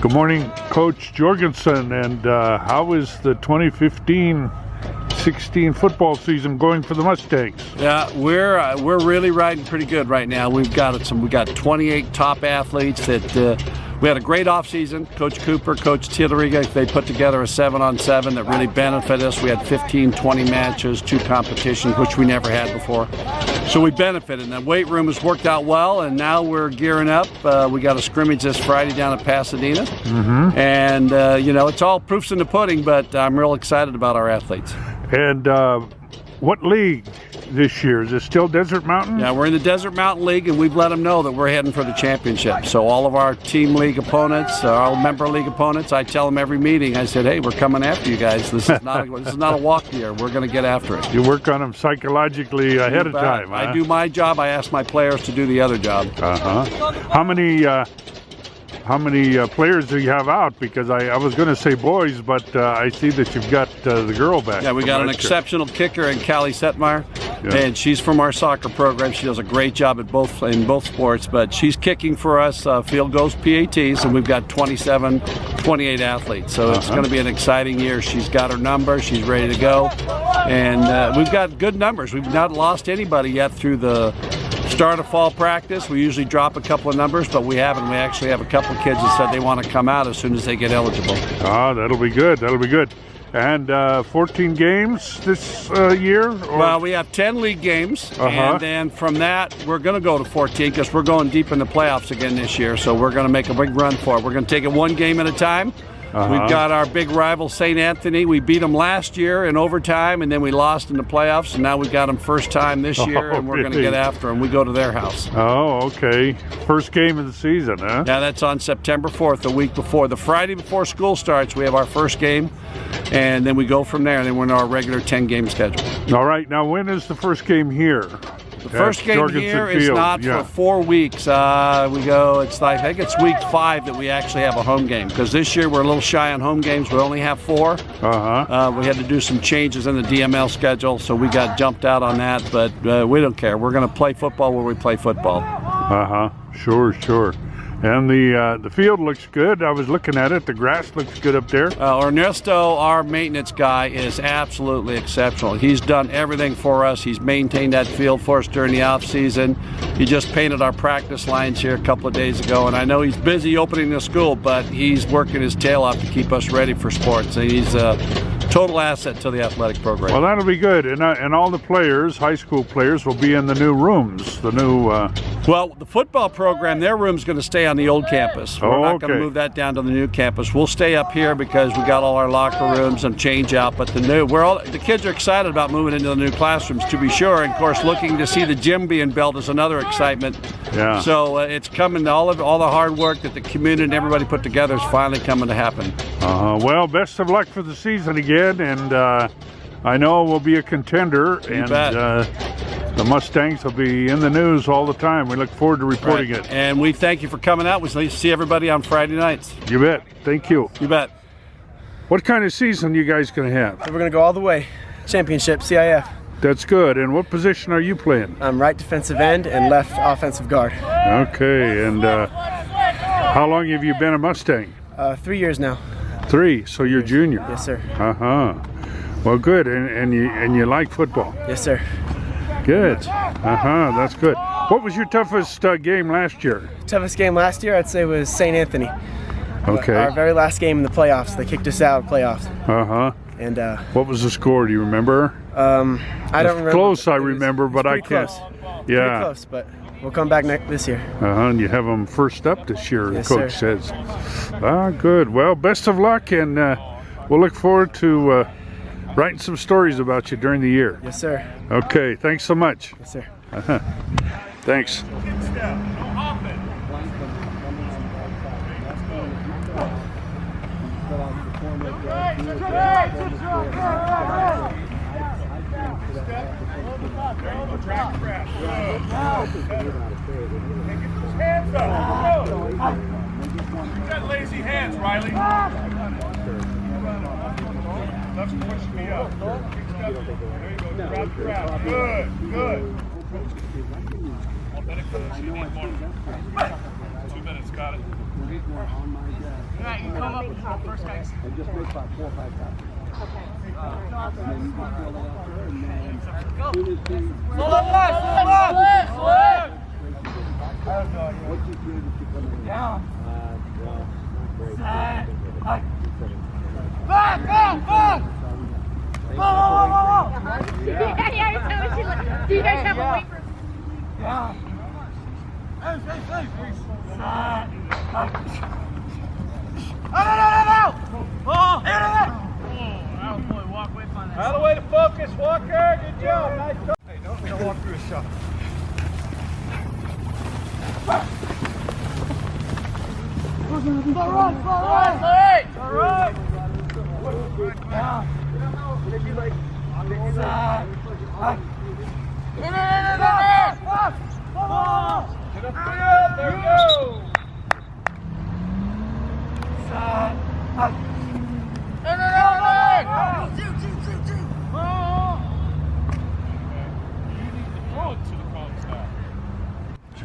Good morning, Coach Jorgensen, and how is the 2015-16 football season going for the Mustangs? Yeah, we're really riding pretty good right now. We got 28 top athletes that we had a great offseason. Coach Cooper, Coach Tilleriga, they put together a 7-on-7 that really benefited us. We had 15, 20 matches, 2 competitions, which we never had before. So we benefited, and the weight room has worked out well, and now we're gearing up. We got a scrimmage this Friday down at Pasadena. And, you know, it's all proofs in the pudding, but I'm real excited about our athletes. And what league this year? Is it still Desert Mountain? Yeah, we're in the Desert Mountain League, and we've let them know that we're heading for the championship. So all of our team league opponents, our member league opponents, I tell them every meeting, I said, hey, we're coming after you guys. This is not a walk year. We're going to get after it. You work on them psychologically ahead of time, huh? I do my job. I ask my players to do the other job. How many players do you have out? Because I was going to say boys, but I see that you've got the girl back. Yeah, we got an exceptional kicker in Callie Setmeyer, and she's from our soccer program. She does a great job at in both sports, but she's kicking for us field goals, PATs, and we've got 28 athletes. So it's going to be an exciting year. She's got her number. She's ready to go, and we've got good numbers. We've not lost anybody yet through the start of fall practice. We usually drop a couple of numbers, but we haven't. We actually have a couple of kids that said they want to come out as soon as they get eligible. Ah, that'll be good. That'll be good. And 14 games this year? Well, we have 10 league games, and then from that, we're going to go to 14 because we're going deep in the playoffs again this year, so we're going to make a big run for it. We're going to take it one game at a time. We've got our big rival, St. Anthony. We beat them last year in overtime, and then we lost in the playoffs, and now we've got them first time this year, and we're going to get after them. We go to their house. Oh, okay. First game of the season, huh? Yeah, that's on September 4th, the week before. The Friday before school starts, we have our first game, and then we go from there, and then we're in our regular 10-game schedule. All right. Now, when is the first game here? The first game here is not for 4 weeks. It's like, I think it's week 5 that we actually have a home game, because this year we're a little shy on home games. We only have 4. We had to do some changes in the DML schedule, so we got jumped out on that, but we don't care. We're going to play football where we play football. Sure. And the field looks good. I was looking at it. The grass looks good up there. Ernesto, our maintenance guy, is absolutely exceptional. He's done everything for us. He's maintained that field for us during the off season. He just painted our practice lines here a couple of days ago, and I know he's busy opening the school, but he's working his tail off to keep us ready for sports. And he's a total asset to the athletic program. Well, that'll be good. And all the players, high school players, will be in the new rooms. The new. Well, the football program, their room's going to stay on the old campus. We're not going to move that down to the new campus. We'll stay up here because we got all our locker rooms and change out. But the kids are excited about moving into the new classrooms, to be sure. And of course, looking to see the gym being built is another excitement. Yeah. So it's coming. All the hard work that the community and everybody put together is finally coming to happen. Well, best of luck for the season again, and I know we'll be a contender. You bet. The Mustangs will be in the news all the time. We look forward to reporting it. And we thank you for coming out. We'll see everybody on Friday nights. You bet. Thank you. You bet. What kind of season you guys going to have? So we're going to go all the way. Championship, CIF. That's good. And what position are you playing? I'm right defensive end and left offensive guard. Okay. And how long have you been a Mustang? 3 years now. 3. So you're junior. Yes, sir. Well, good. And you like football? Yes, sir. Good. That's good. What was your toughest game last year? Toughest game last year, I'd say, was St. Anthony. Okay. Our very last game in the playoffs. They kicked us out of playoffs. And what was the score? Do you remember? I don't remember. Close, I remember, but I can't. Close. Yeah. Pretty close, but we'll come back this year. And you have them first up this year, yes, the coach sir. says. Good. Well, best of luck, and we'll look forward to writing some stories about you during the year. Yes, sir. Okay, thanks so much. Yes, sir. Thanks. Hands up. You got lazy hands, Riley. That's pushing me up. There you go. Grab. Good. You need more. 2 minutes, got it. And just make about 4 or 5 copies. And then you just fill it out there, and then as soon as the... What you do is you come in. Down. Well, great. Back! Do you guys have a weight room? Yeah. Out of the way to focus, Walker. Good job. Nice job. Hey, don't walk through a shot. All right. Get up field. There we go.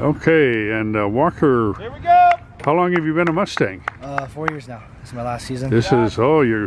Okay, and Walker, Here we go. how long have you been a Mustang? 4 years now. This is my last season. This is, you're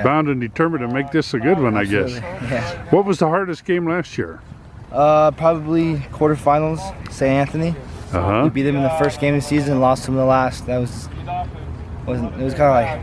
bound and determined to make this a good one, I guess. Absolutely. Yeah. What was the hardest game last year? Probably quarterfinals, St. Anthony. Uh-huh. We beat them in the first game of the season, lost them in the last. It was kind of like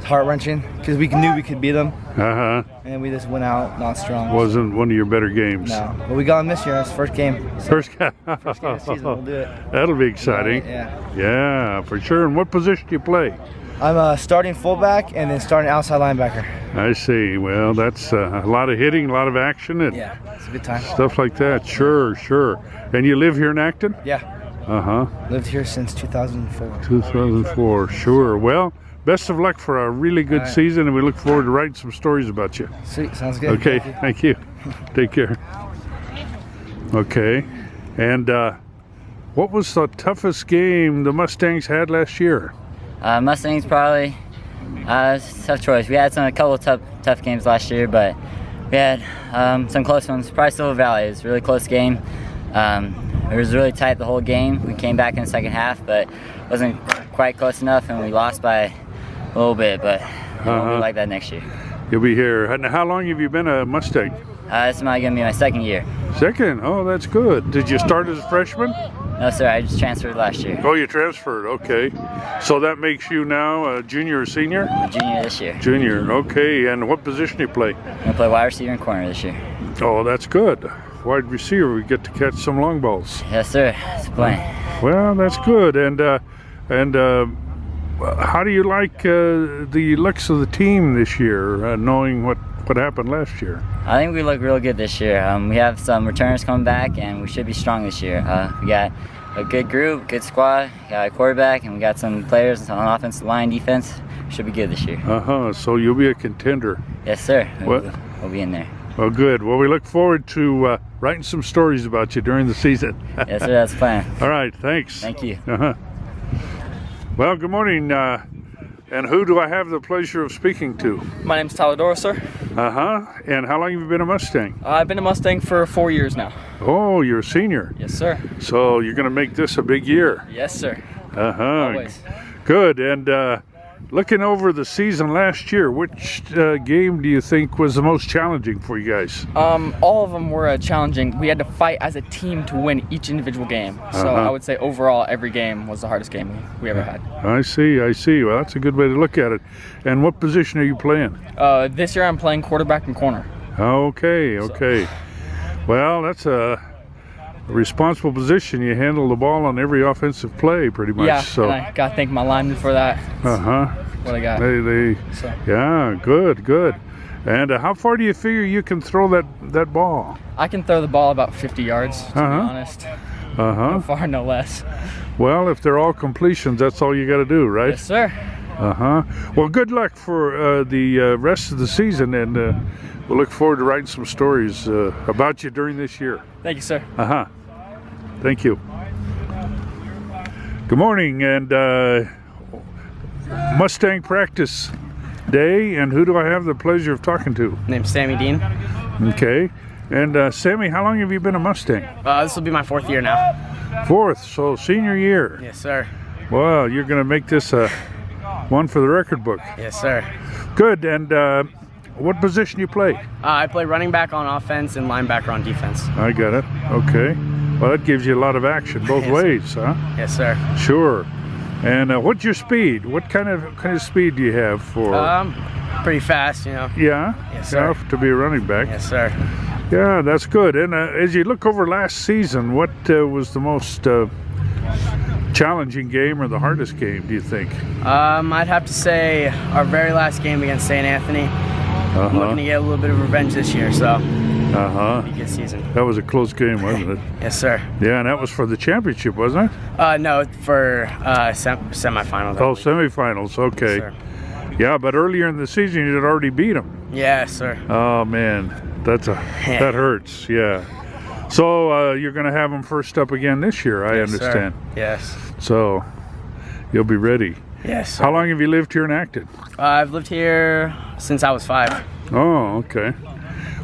heart-wrenching because we knew we could beat them, Uh-huh. and we just went out not strong. Wasn't one of your better games. No, but we got them this year. It's first game. First game. First game of the season. We'll do it. That'll be exciting. Yeah. Yeah, for sure. And what position do you play? I'm a starting fullback and then starting outside linebacker. I see. Well, that's a lot of hitting, a lot of action, and Yeah, it's a good time. stuff like that. Sure. And you live here in Acton? Yeah, Uh-huh. lived here since 2004. 2004. Sure. Well, best of luck for a really good All right. season, and we look forward to writing some stories about you. Sweet, sounds good. Okay. Thank you. Take care. Okay. And what was the toughest game the Mustangs had last year? Mustangs probably. It's a tough choice. We had a couple of tough games last year, but we had some close ones. Probably Silver Valley. It was a really close game. It was really tight the whole game. We came back in the second half, but wasn't quite close enough, and we lost by a little bit. But it won't be like that next year. You'll be here. And how long have you been a Mustang? This is going to be my second year. Second? Oh, that's good. Did you start as a freshman? No, sir. I just transferred last year. Oh, you transferred. Okay. So that makes you now a junior or senior? I'm a junior this year. Junior. Okay. And what position do you play? I'm going to play wide receiver and corner this year. Oh, that's good. Wide receiver. We get to catch some long balls. Yes, sir. It's a plan. Well, that's good. And how do you like the looks of the team this year, knowing what happened last year? I think we look real good this year. We have some returners coming back, and we should be strong this year. We got a good group, good squad, got a quarterback, and we got some players on offensive line, defense. We should be good this year. Uh-huh. So you'll be a contender. Yes, sir. What? We'll be in there. Well, good. Well, we look forward to writing some stories about you during the season. Yes, sir. That's the plan. All right. Thanks. Thank you. Uh-huh. Well, good morning. And who do I have the pleasure of speaking to? My name's Tyler Dora, sir. Uh-huh. And how long have you been a Mustang? I've been a Mustang for 4 years now. Oh, you're a senior. Yes, sir. So you're going to make this a big year. Yes, sir. Uh-huh. Always. Good. And looking over the season last year, which game do you think was the most challenging for you guys? All of them were challenging. We had to fight as a team to win each individual game. So Uh-huh. I would say overall, every game was the hardest game we ever had. I see. Well, that's a good way to look at it. And what position are you playing? This year I'm playing quarterback and corner. Okay. Well, that's a responsible position. You handle the ball on every offensive play pretty much. Yeah, So, and I got to thank my linemen for that. uh-huh. What I got. So. Yeah, good. And how far do you figure you can throw that ball? I can throw the ball about 50 yards, to be honest. Uh-huh. No far, no less. Well, if they're all completions, that's all you got to do, right? Yes, sir. Uh-huh. Well, good luck for the rest of the season, and we'll look forward to writing some stories about you during this year. Thank you, sir. Uh-huh. Thank you. Good morning, and Mustang practice day, and who do I have the pleasure of talking to? Name's Sammy Dean. Okay. And Sammy, how long have you been a Mustang? This will be my 4th year now. Fourth, so senior year. Yes, sir. Well, you're going to make this a One for the record book. Yes, sir. Good. And what position you play? I play running back on offense and linebacker on defense. I got it. Okay. Well, that gives you a lot of action both ways, huh? Yes, sir. Sure. And what's your speed? What kind of speed do you have for? Pretty fast, you know. Yeah. Yes, sir. Yeah, to be a running back. Yes, sir. Yeah, that's good. And as you look over last season, what was the most challenging game or the hardest game, do you think? I'd have to say our very last game against St. Anthony. I'm looking to get a little bit of revenge this year, so be a good season. That was a close game, wasn't it? Yes, sir. Yeah, and that was for the championship, wasn't it? No, for semifinals. Oh, semifinals. Okay. Yes, sir. Yeah, but earlier in the season you had already beat them. Yes, sir. Oh man, that hurts. Yeah. So you're going to have them first up again this year, I understand. Sir. Yes. So you'll be ready. Yes, sir. How long have you lived here in Acton? I've lived here since I was 5. Oh, okay.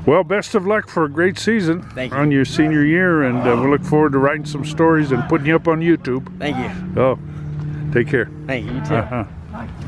Well, best of luck for a great season. Thank you. On your senior year, and we'll look forward to writing some stories and putting you up on YouTube. Thank you. Oh, take care. Thank you. You too.